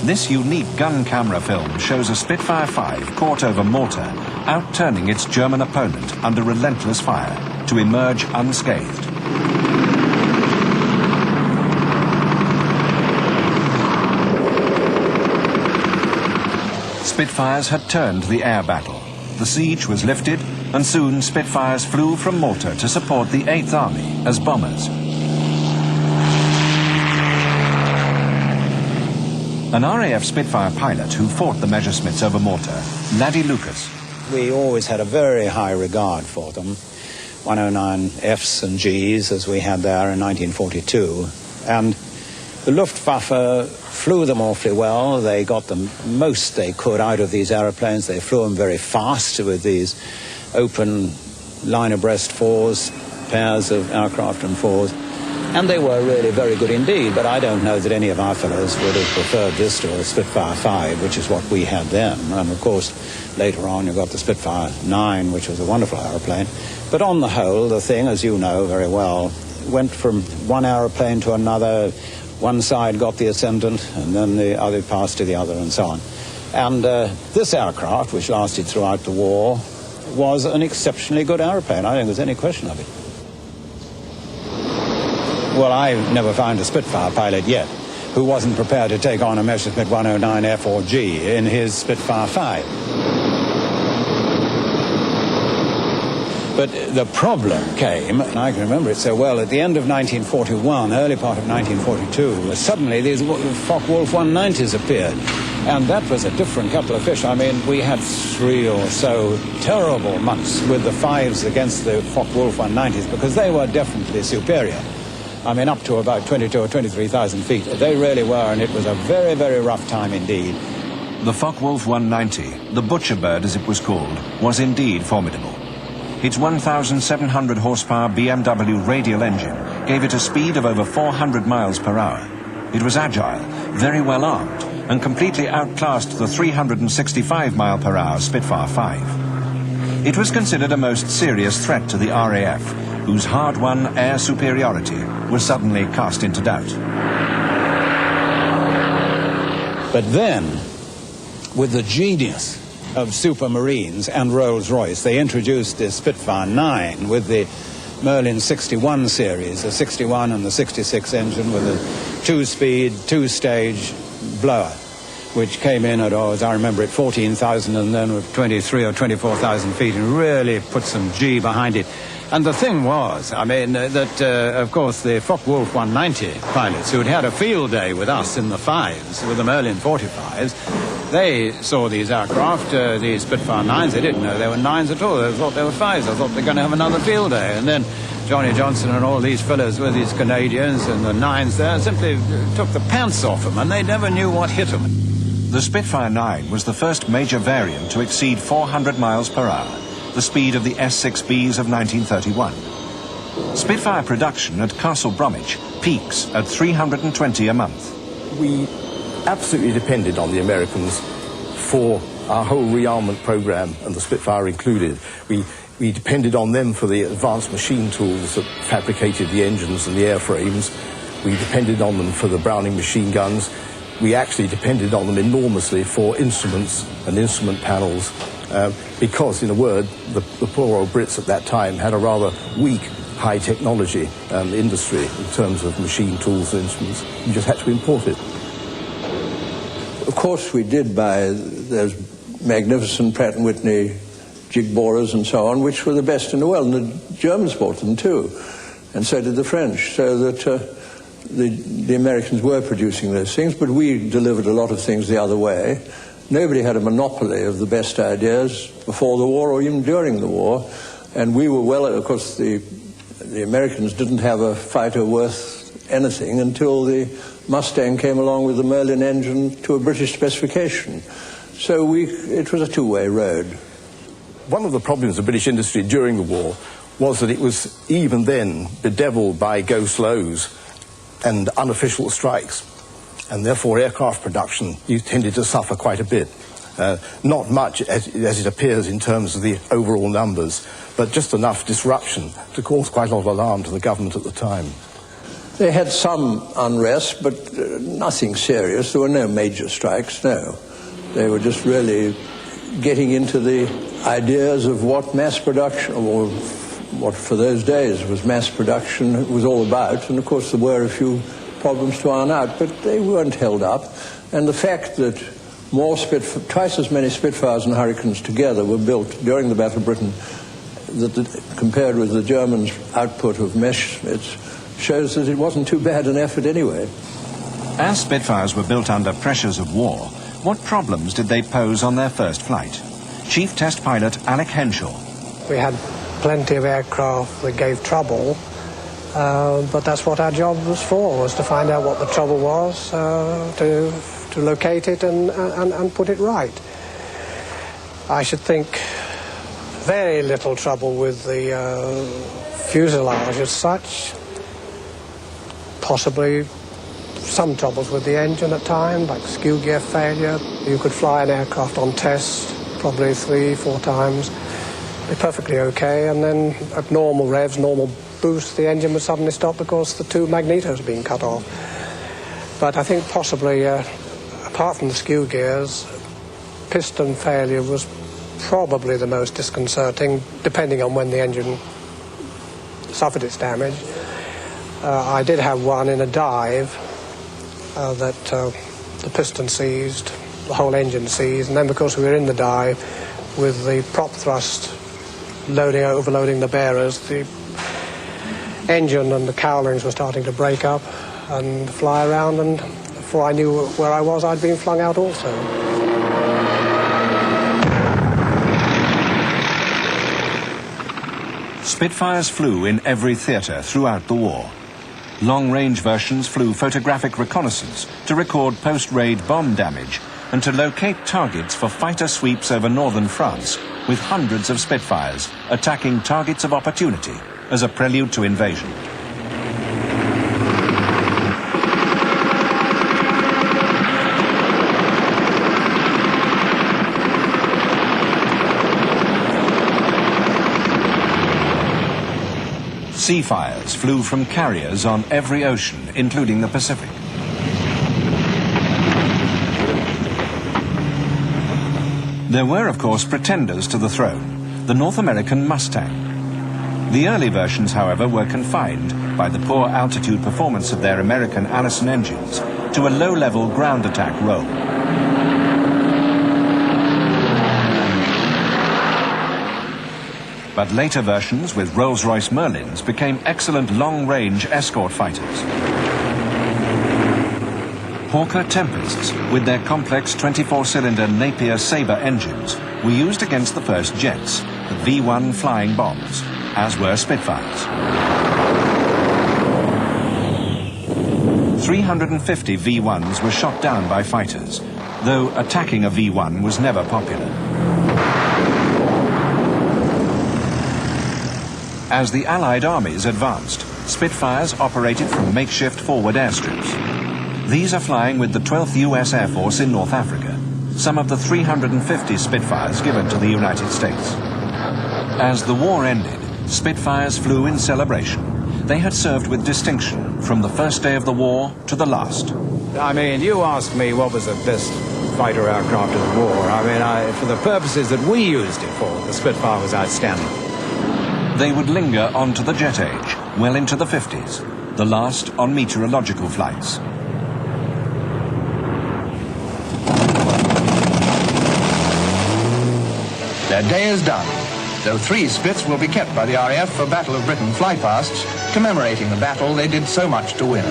This unique gun camera film shows a Spitfire 5 caught over Malta, outturning its German opponent under relentless fire to emerge unscathed. Spitfires had turned the air battle. The siege was lifted, and soon Spitfires flew from Malta to support the 8th Army as bombers. An RAF Spitfire pilot who fought the Messerschmitts over Malta, Ladie Lucas. We always had a very high regard for them. 109 Fs and Gs as we had there in 1942. And the Luftwaffe flew them awfully well. They got the most they could out of these aeroplanes. They flew them very fast with these open line abreast fours, pairs of aircraft and fours. And they were really very good indeed, but I don't know that any of our fellows would have preferred this to a Spitfire 5, which is what we had then. And of course, later on you got the Spitfire 9, which was a wonderful aeroplane. But on the whole, the thing, as you know very well, went from one aeroplane to another. One side got the ascendant, and then the other passed to the other, and so on. And this aircraft, which lasted throughout the war, was an exceptionally good aeroplane. I don't think there's any question of it. Well, I've never found a Spitfire pilot yet who wasn't prepared to take on a Messerschmitt 109 F or G in his Spitfire 5. But the problem came, and I can remember it so well, at the end of 1941, early part of 1942, suddenly these Focke Wulf 190s appeared. And that was a different kettle of fish. I mean, we had 3 or so terrible months with the 5s against the Focke Wulf 190s because they were definitely superior. I mean, up to about 22 or 23,000 feet. They really were, and it was a very, very rough time indeed. The Focke Wulf 190, the butcher bird as it was called, was indeed formidable. Its 1,700 horsepower BMW radial engine gave it a speed of over 400 miles per hour. It was agile, very well armed, and completely outclassed the 365 mile per hour Spitfire 5. It was considered a most serious threat to the RAF, whose hard-won air superiority was suddenly cast into doubt. But then, with the genius of Supermarines and Rolls-Royce, they introduced the Spitfire 9 with the Merlin 61 series, the 61 and the 66 engine with a 2-speed, 2-stage blower, which came in at, as I remember it, 14,000 and then with 23 or 24,000 feet and really put some G behind it. And the thing was, I mean, that, of course, the Focke Wulf 190 pilots who'd had a field day with us in the 5s, with the Merlin 45s, they saw these aircraft, these Spitfire 9s. They didn't know they were 9s at all. They thought they were 5s. They thought they were going to have another field day. And then Johnnie Johnson and all these fellows with these Canadians and the 9s there simply took the pants off them, and they never knew what hit them. The Spitfire 9 was the first major variant to exceed 400 miles per hour, the speed of the S6Bs of 1931. Spitfire production at Castle Bromwich peaks at 320 a month. We absolutely depended on the Americans for our whole rearmament program, and the Spitfire included. We depended on them for the advanced machine tools that fabricated the engines and the airframes. We depended on them for the Browning machine guns. We actually depended on them enormously for instruments and instrument panels, because, in a word, the poor old Brits at that time had a rather weak high technology industry in terms of machine tools and instruments. You just had to import it. Of course we did buy those magnificent Pratt & Whitney jig borers and so on, which were the best in the world, and the Germans bought them too, and so did the French, so that the Americans were producing those things, but we delivered a lot of things the other way. Nobody had a monopoly of the best ideas before the war or even during the war, and we were well, of course, the Americans didn't have a fighter worth anything until the Mustang came along with the Merlin engine to a British specification. So it was a two-way road. One of the problems of British industry during the war was that it was even then bedeviled by go-slows and unofficial strikes, and therefore aircraft production tended to suffer quite a bit. Not much as it appears in terms of the overall numbers, but just enough disruption to cause quite a lot of alarm to the government at the time. They had some unrest, but nothing serious. There were no major strikes, no. They were just really getting into the ideas of what mass production, or what for those days was mass production, was all about. And of course there were a few problems to iron out, but they weren't held up. And the fact that twice as many Spitfires and Hurricanes together were built during the Battle of Britain compared with the Germans' output of Messerschmitts shows that it wasn't too bad an effort anyway. As Spitfires were built under pressures of war, what problems did they pose on their first flight? Chief Test Pilot Alec Henshaw. We had plenty of aircraft that gave trouble, but that's what our job was to find out what the trouble was, to locate it and put it right. I should think very little trouble with the fuselage as such. Possibly some troubles with the engine at times, like skew gear failure. You could fly an aircraft on test probably 3-4 times, be perfectly okay, and then at normal revs, normal boost, the engine would suddenly stop because the two magnetos had been cut off. But I think possibly, apart from the skew gears, piston failure was probably the most disconcerting, depending on when the engine suffered its damage. I did have one in a dive that the piston seized, the whole engine seized, and then because we were in the dive with the prop thrust overloading the bearers, the engine and the cowlings were starting to break up and fly around, and before I knew where I was, I'd been flung out also. Spitfires flew in every theatre throughout the war. Long-range versions flew photographic reconnaissance to record post-raid bomb damage and to locate targets for fighter sweeps over northern France, with hundreds of Spitfires attacking targets of opportunity as a prelude to invasion. Seafires flew from carriers on every ocean, including the Pacific. There were, of course, pretenders to the throne, the North American Mustang. The early versions, however, were confined, by the poor altitude performance of their American Allison engines, to a low-level ground attack role. But later versions with Rolls-Royce Merlins became excellent long-range escort fighters. Hawker Tempests, with their complex 24-cylinder Napier Sabre engines, were used against the first jets, the V-1 flying bombs, as were Spitfires. 350 V-1s were shot down by fighters, though attacking a V-1 was never popular. As the Allied armies advanced, Spitfires operated from makeshift forward airstrips. These are flying with the 12th US Air Force in North Africa, some of the 350 Spitfires given to the United States. As the war ended, Spitfires flew in celebration. They had served with distinction from the first day of the war to the last. I mean, you asked me what was the best fighter aircraft of the war. I mean, for the purposes that we used it for, the Spitfire was outstanding. They would linger onto the jet age, well into the 50s, the last on meteorological flights. Their day is done, though 3 Spits will be kept by the RAF for Battle of Britain flypasts, commemorating the battle they did so much to win.